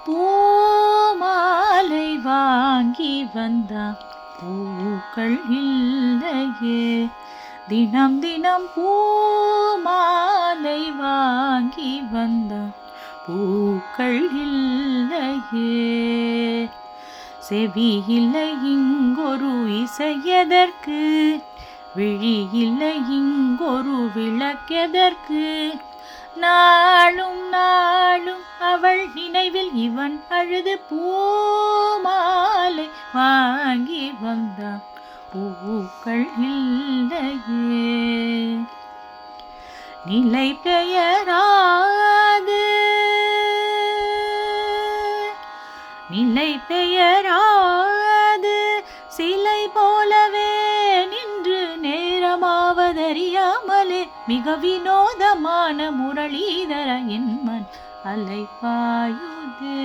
பூமாலை வாங்கி வந்தான் பூக்கள் இல்லையே. தினம் தினம் பூமாலை வாங்கி வந்தான் பூக்கள் இல்லையே. செவி இல்லை இங்கொரு இசையதற்கு, விழி இல்லை இங்கொரு விளக்கெதற்கு. நாளும் நாளும் அவள் நினைவில் இவன் அழுது பூமாலை வாங்கி வந்தான் பூக்கள் இல்லையே. நிலை பெயராது நிலை பெயராது சிலை போலவே நின்று நேரமாவதறியாமலே மிக வினோதமான முரளிதர என் மன் அலைபாயுதே.